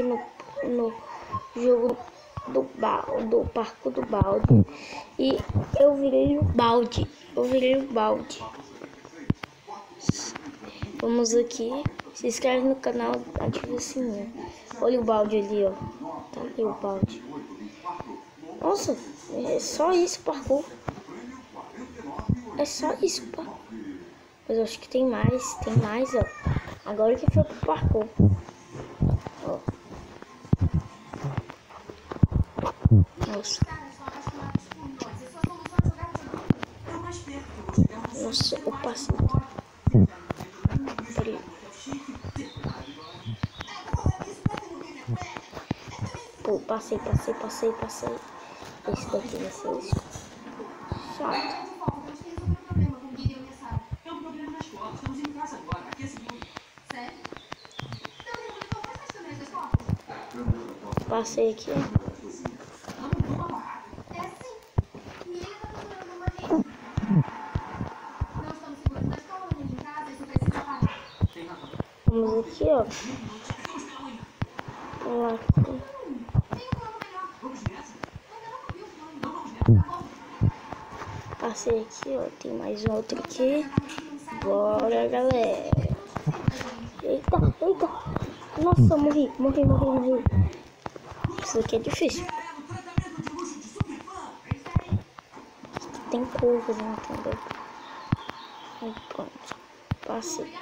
aqui no jogo do parco do balde. E eu virei o balde. Vamos aqui. Se inscreve no canal, ativa o sininho. Olha o balde ali, ó. Tá ali o balde. Nossa, é só isso, parkour. É só isso, parkour. Mas eu acho que tem mais, ó. Agora que foi pro parkour. Ó. Nossa. Nossa, eu passei. Peraí. Pô, passei. Esse daqui vai ser isso. Chato. Passei aqui. Vamos aqui, ó. Vamos lá aqui. Passei aqui, ó. Tem mais um outro aqui. Bora, galera. Eita. Nossa, morri. Isso aqui é difícil. Tem curvas, entendeu? Aí, pronto. Passei.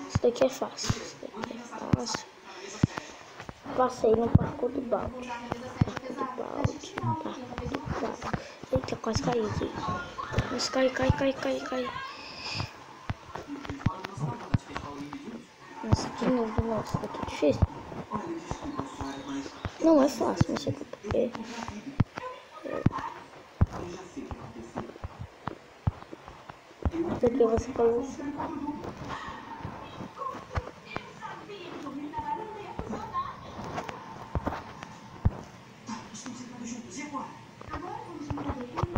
Isso daqui é fácil. Passei no parkour do balde. Eita, quase caí aqui. Mas cai. Nossa, de novo, nossa, daqui é difícil. Não é fácil, não sei porquê. Daqui você faz assim.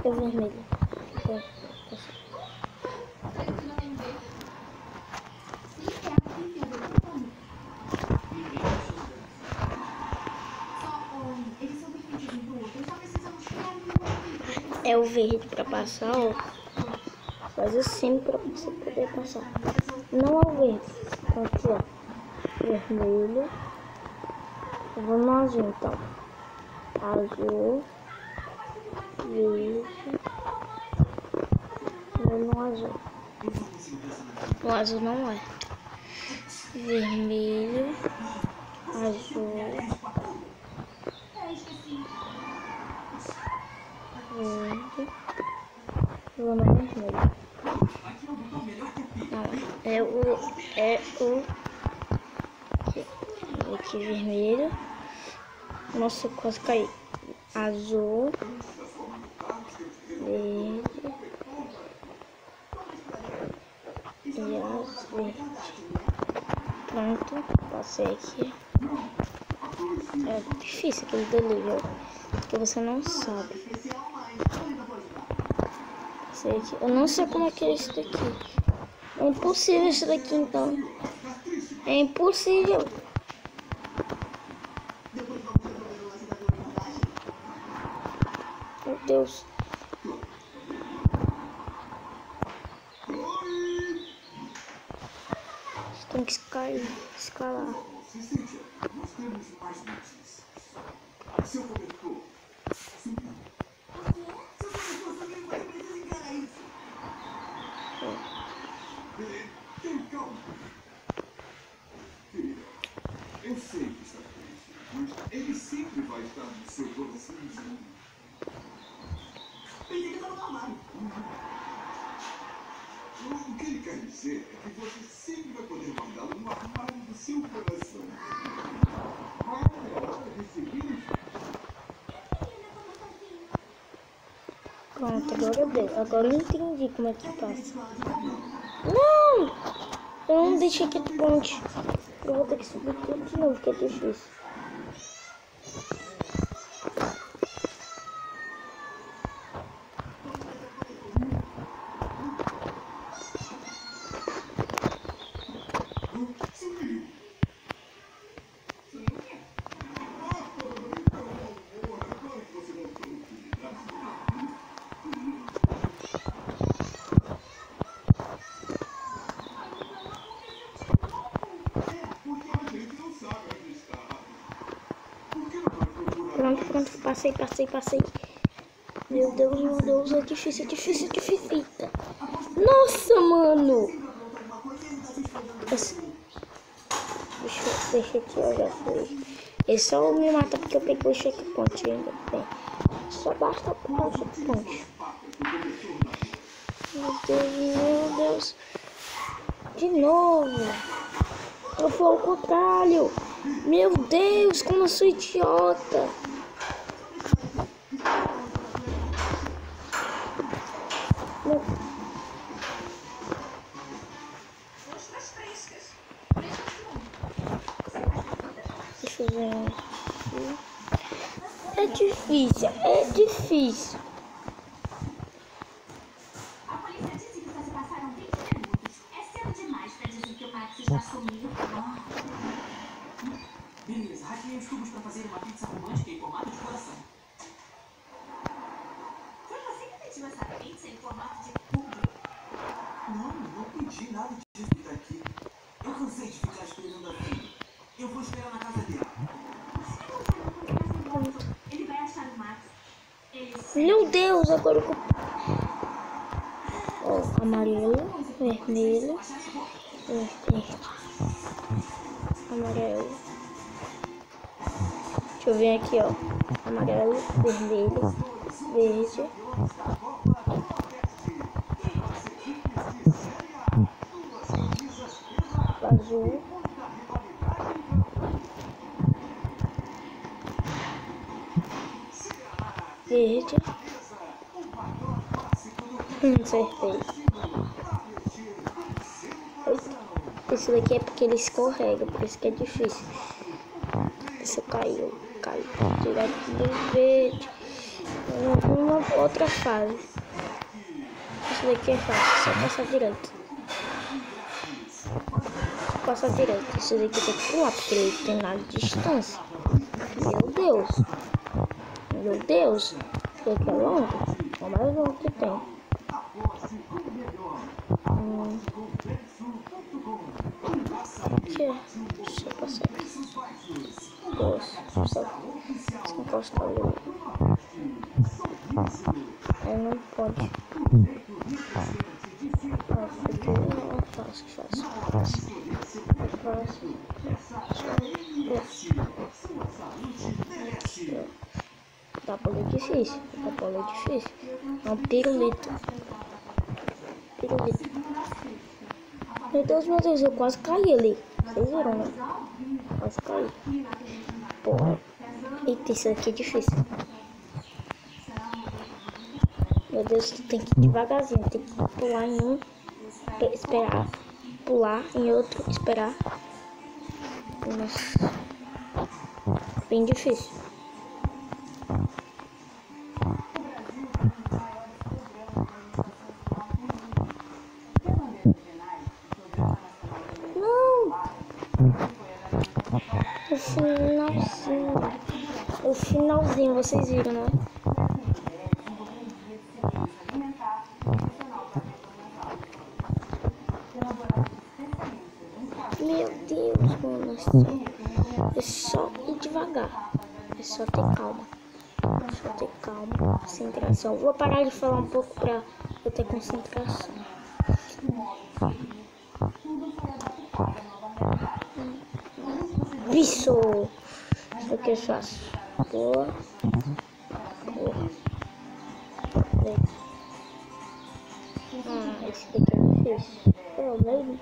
É vermelho. É o verde para passar, ó. Faz assim para você poder passar. Não é o verde. Então aqui, ó. Vermelho. Eu vou no azul, então. Azul. Verde. Vou no azul. O azul não é. Vermelho. Azul. Verde. Vou no vermelho. Não, é o aqui vermelho. Nossa, quase caí. Azul. Verde. E azul. Pronto, passei aqui. É difícil aquele dali, viu? Porque você não sabe. Passei aqui. Eu não sei como é que é isso daqui. É impossível isso daqui, então. É impossível. Meu Deus. Você tem que escalar. Eu sei que está triste, mas ele sempre vai estar no seu coraçãozinho. Ele está no armário. O que ele quer dizer é que você sempre vai poder guardá-lo no armário do seu coração. Mas é hora de seguir. Pronto, agora deu. Agora eu entendi como é que passa. Não! Eu não deixei aqui do ponte. Eu vou ter que subir tudo de novo, que é difícil. Pronto, passei. Meu Deus, é difícil. Eita. Nossa, mano. Deixa aqui, eu já fui. Ele só me mata porque eu peguei o checkpoint ainda bem. Só basta pegar o checkpoint. Meu Deus. De novo. Eu fui ao contrário. Meu Deus, como eu sou idiota. Deixa eu ver aqui. É difícil. A polícia disse que só se passaram 20 minutos. É cedo demais pra dizer que o Max está sumido. Beleza, hackeei os tubos pra fazer uma pizza romântica em formato de coração. Foi você que pediu essa pizza em formato de cubo? Não pedi nada disso daqui. Eu cansei de ficar esperando aqui. Eu vou esperar na casa dele. Ele vai achar o Max. Meu Deus, agora eu... Ó, amarelo, vermelho, verde, amarelo. Deixa eu ver aqui, ó. Amarelo, vermelho, verde. Azul. Verde. Acertei. Esse daqui é porque ele escorrega, por isso que é difícil. Esse caiu. Direto do verde. Uma outra fase. Esse daqui é fácil, só passar direto. Passa direto. Esse daqui tem que pular, porque ele tem nada de distância. Meu Deus. Esse daqui é longo. É o mais longo que tem. Aqui, deixa eu passar aqui. Só encostar ali. Aí não pode. Fácil. Tá bola difícil. É um pirulito. Meu Deus, eu quase caí ali. Vocês viram, né? Quase caí. Porra. Eita, isso aqui é difícil. Meu Deus, tu tem que ir devagarzinho. Tem que pular em um, esperar. Pular em outro, esperar. Nossa. Bem difícil. O finalzinho, vocês viram, né? Meu Deus, mano. É só ir devagar. É só ter calma. Concentração. Vou parar de falar um pouco pra eu ter concentração. Isso! Isso aqui é fácil. Boa. Esse daqui é difícil. É o mesmo?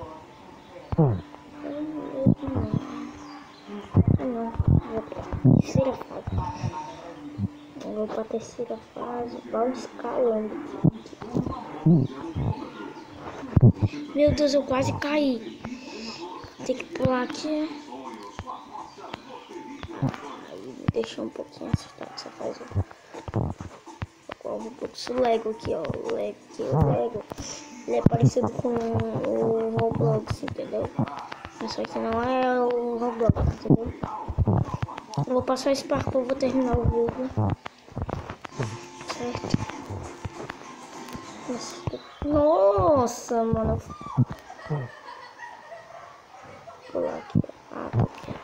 Não. Vou pra terceira fase. Vou pra terceira fase. Vamos escalando. Meu Deus, eu quase caí. Tem que pular aqui. Aí deixa um pouquinho acertado essa fase. Um pouco esse Lego aqui, ó. O Lego. Ele é parecido com o Roblox, entendeu? Isso aqui não é o Roblox, entendeu? Eu vou passar esse parkour, vou terminar o vídeo. Certo? Nossa, mano. Vou pular aqui. Ah, tá aqui.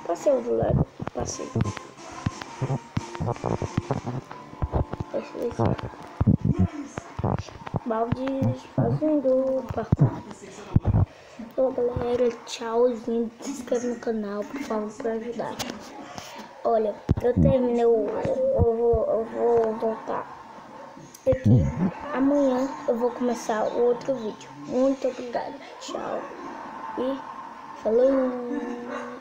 Passei o do lado. Passei. Esse balde fazendo parkour. Então, galera, tchauzinho. Se inscreve no canal, por favor, pra ajudar. Olha, eu terminei eu vou voltar aqui. Amanhã eu vou começar o outro vídeo. Muito obrigada. Tchau. E falou.